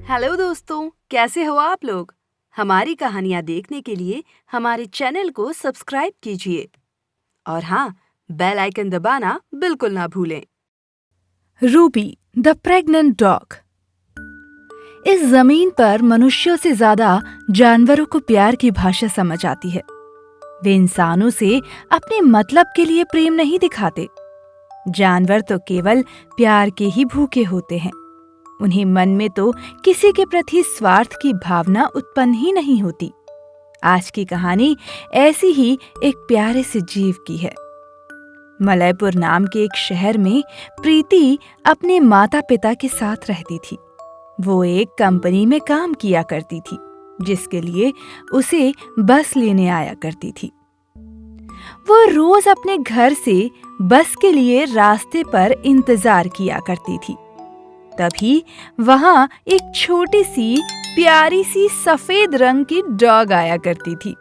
Hello दोस्तों, कैसे हो आप लोग? हमारी कहानियाँ देखने के लिए हमारे चैनल को सब्सक्राइब कीजिए और हाँ, बेल आइकन दबाना बिल्कुल ना भूलें। Ruby the pregnant dog. इस जमीन पर मनुष्यों से ज्यादा जानवरों को प्यार की भाषा समझ आती है। वे इंसानों से अपने मतलब के लिए प्रेम नहीं दिखाते। जानवर तो केवल प्यार के ही भूखे होते हैं। उन्हें मन में तो किसी के प्रति स्वार्थ की भावना उत्पन्न ही नहीं होती। आज की कहानी ऐसी ही एक प्यारे से जीव की है। मलयपुर नाम के एक शहर में प्रीति अपने माता पिता के साथ रहती थी। वो एक कंपनी में काम किया करती थी, जिसके लिए उसे बस लेने आया करती थी। वो रोज अपने घर से बस के लिए रास्ते पर इंतजार किया करती थी। तभी वहां एक छोटी सी प्यारी सी सफेद रंग की डॉग आया करती थी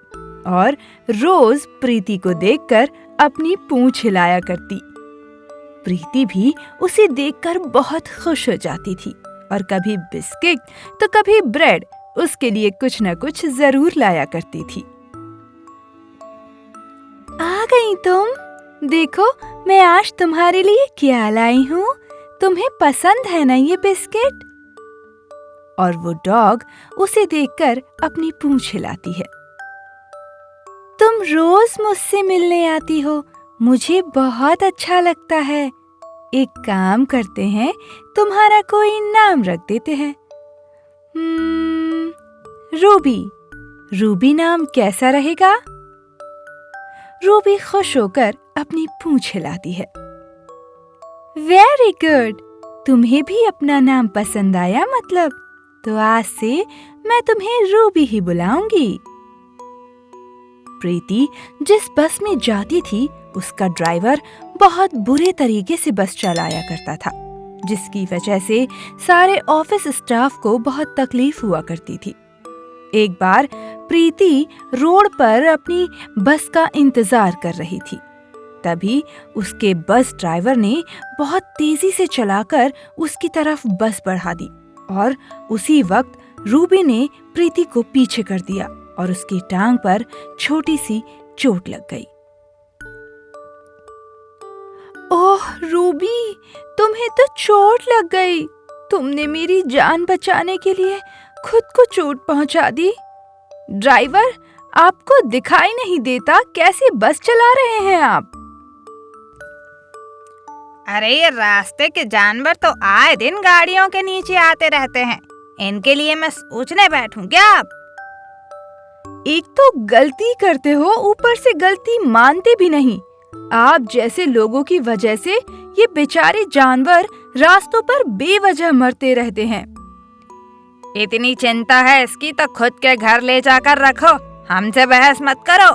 और रोज प्रीति को देखकर अपनी पूंछ हिलाया करती। प्रीति भी उसे देखकर बहुत खुश हो जाती थी और कभी बिस्किट तो कभी ब्रेड उसके लिए कुछ न कुछ जरूर लाया करती थी। आ गई तुम? देखो मैं आज तुम्हारे लिए क्या लाई हूँ। तुम्हें पसंद है ना ये बिस्किट? और वो डॉग उसे देखकर अपनी पूंछ हिलाती है। तुम रोज मुझसे मिलने आती हो, मुझे बहुत अच्छा लगता है। एक काम करते हैं, तुम्हारा कोई नाम रख देते हैं। रूबी। रूबी नाम कैसा रहेगा? रूबी खुश होकर अपनी पूंछ हिलाती है। वेरी गुड, तुम्हें भी अपना नाम पसंद आया मतलब? तो आज से मैं तुम्हें रूबी ही बुलाऊंगी। प्रीति जिस बस में जाती थी, उसका ड्राइवर बहुत बुरे तरीके से बस चलाया करता था, जिसकी वजह से सारे ऑफिस स्टाफ को बहुत तकलीफ हुआ करती थी। एक बार प्रीति रोड पर अपनी बस का इंतजार कर रही थी। तभी उसके बस ड्राइवर ने बहुत तेजी से चलाकर उसकी तरफ बस बढ़ा दी और उसी वक्त रूबी ने प्रीति को पीछे कर दिया और उसकी टांग पर छोटी सी चोट लग गई। ओह रूबी, तुम्हें तो चोट लग गई। तुमने मेरी जान बचाने के लिए खुद को चोट पहुंचा दी। ड्राइवर, आपको दिखाई नहीं देता कैसे बस चला रहे हैं आप? अरे ये रास्ते के जानवर तो आए दिन गाड़ियों के नीचे आते रहते हैं। इनके लिए मैं सोचने बैठूं क्या आप? एक तो गलती करते हो, ऊपर से गलती मानते भी नहीं। आप जैसे लोगों की वजह से ये बेचारे जानवर रास्तों पर बेवजह मरते रहते हैं। इतनी चिंता है इसकी तो खुद के घर ले जाकर रखो, हमसे बहस मत करो।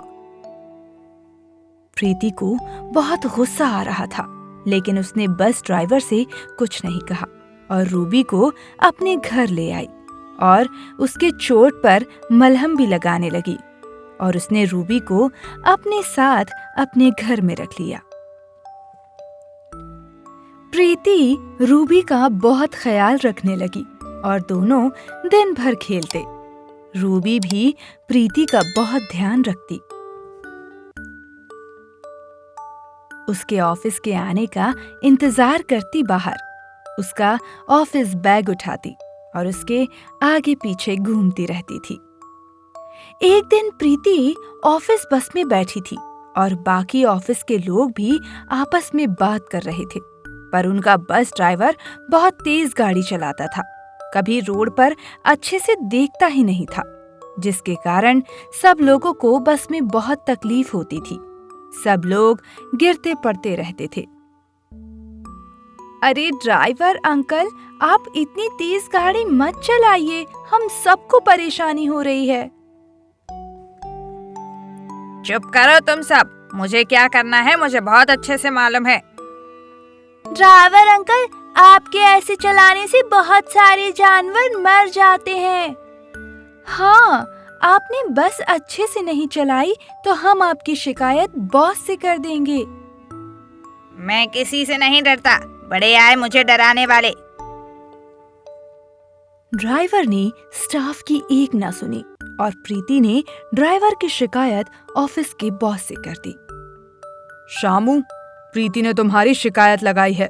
प्रीति को बहुत गुस्सा आ रहा था, लेकिन उसने बस ड्राइवर से कुछ नहीं कहा और रूबी को अपने घर ले आई और उसके चोट पर मलहम भी लगाने लगी और उसने रूबी को अपने साथ अपने घर में रख लिया। प्रीति रूबी का बहुत ख्याल रखने लगी और दोनों दिन भर खेलते। रूबी भी प्रीति का बहुत ध्यान रखती। उसके ऑफिस के आने का इंतजार करती बाहर, उसका ऑफिस बैग उठाती और उसके आगे पीछे घूमती रहती थी। एक दिन प्रीति ऑफिस बस में बैठी थी और बाकी ऑफिस के लोग भी आपस में बात कर रहे थे, पर उनका बस ड्राइवर बहुत तेज गाड़ी चलाता था, कभी रोड पर अच्छे से देखता ही नहीं था, जिसके कारण सब लोगों को बस में बहुत तकलीफ होती थी। सब लोग गिरते पड़ते रहते थे। अरे ड्राइवर अंकल, आप इतनी तेज गाड़ी मत चलाइए, हम सबको परेशानी हो रही है। चुप करो तुम सब, मुझे क्या करना है मुझे बहुत अच्छे से मालूम है। ड्राइवर अंकल, आपके ऐसे चलाने से बहुत सारे जानवर मर जाते हैं। हाँ, आपने बस अच्छे से नहीं चलाई तो हम आपकी शिकायत बॉस से कर देंगे। मैं किसी से नहीं डरता, बड़े आए मुझे डराने वाले। ड्राइवर ने स्टाफ की एक ना सुनी और प्रीति ने ड्राइवर की शिकायत ऑफिस के बॉस से कर दी। शामू, प्रीति ने तुम्हारी शिकायत लगाई है।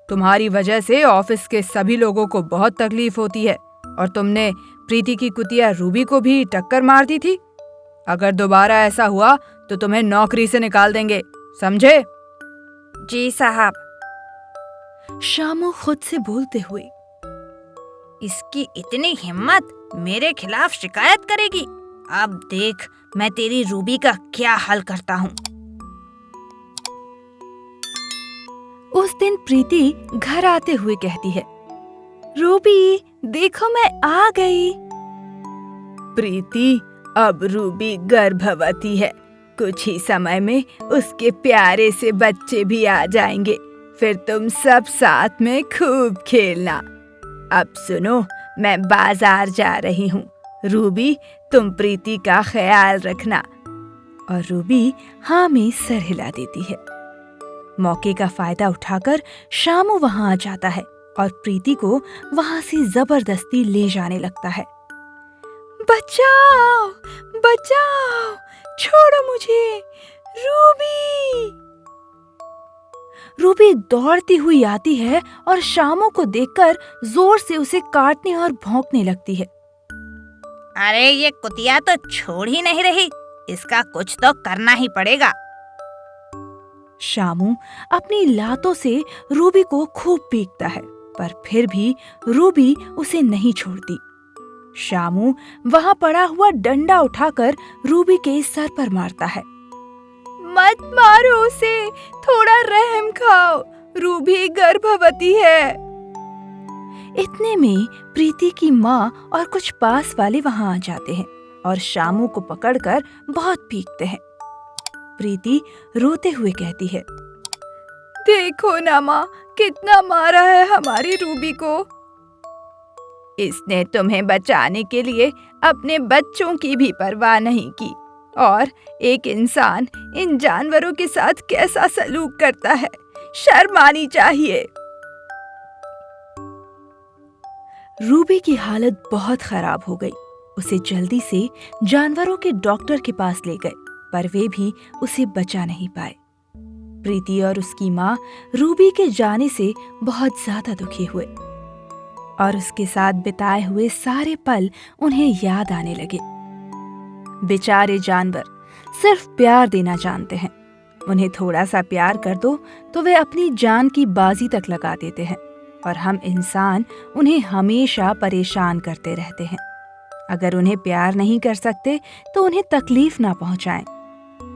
तुम्हारी वजह से ऑफिस के सभी लोगों को बहुत तकलीफ होती है और तुमने प्रीति की कुतिया रूबी को भी टक्कर मार दी थी। अगर दोबारा ऐसा हुआ तो तुम्हें नौकरी से निकाल देंगे, समझे? जी साहब। शामू खुद से बोलते हुए। इसकी इतनी हिम्मत, मेरे खिलाफ शिकायत करेगी। अब देख मैं तेरी रूबी का क्या हल करता हूँ। उस दिन प्रीति घर आते हुए कहती है, रूबी देखो मैं आ गई। प्रीति, अब रूबी गर्भवती है। कुछ ही समय में उसके प्यारे से बच्चे भी आ जाएंगे। फिर तुम सब साथ में खूब खेलना। अब सुनो, मैं बाजार जा रही हूँ। रूबी, तुम प्रीति का ख्याल रखना। और रूबी हाँ में सर हिला देती है। मौके का फायदा उठाकर शामू वहां आ जाता है और प्रीति को वहां से जबरदस्ती ले जाने लगता है। बचाओ, बचाओ, छोड़ो मुझे, रूबी। रूबी दौड़ती हुई आती है और शामू को देखकर जोर से उसे काटने और भौंकने लगती है। अरे ये कुतिया तो छोड़ ही नहीं रही, इसका कुछ तो करना ही पड़ेगा। शामू अपनी लातों से रूबी को खूब पीटता है, पर फिर भी रूबी उसे नहीं छोड़ती। शामू वहां पड़ा हुआ डंडा उठाकर रूबी के सर पर मारता है। मत मारो उसे, थोड़ा रहम खाओ, रूबी गर्भवती है। इतने में प्रीति की माँ और कुछ पास वाले वहां आ जाते हैं और शामू को पकड़कर बहुत पीटते हैं। प्रीति रोते हुए कहती है, देखो ना माँ, कितना मारा है हमारी रूबी को। इसने तुम्हें बचाने के लिए अपने बच्चों की भी परवाह नहीं की। और एक इंसान इन जानवरों के साथ कैसा सलूक करता है, शर्म आनी चाहिए। रूबी की हालत बहुत खराब हो गई। उसे जल्दी से जानवरों के डॉक्टर के पास ले गए, पर वे भी उसे बचा नहीं पाए। प्रीति और उसकी माँ रूबी के जाने से बहुत ज्यादा दुखी हुए और उसके साथ बिताए हुए सारे पल उन्हें याद आने लगे। बेचारे जानवर सिर्फ प्यार देना जानते हैं। उन्हें थोड़ा सा प्यार कर दो तो वे अपनी जान की बाजी तक लगा देते हैं और हम इंसान उन्हें हमेशा परेशान करते रहते हैं। अगर उन्हें प्यार नहीं कर सकते तो उन्हें तकलीफ ना पहुंचाएं।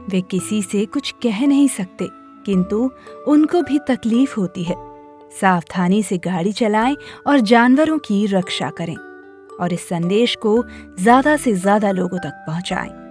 वे किसी से कुछ कह नहीं सकते, किंतु उनको भी तकलीफ होती है। सावधानी से गाड़ी चलाएं और जानवरों की रक्षा करें और इस संदेश को ज्यादा से ज्यादा लोगों तक पहुंचाएं।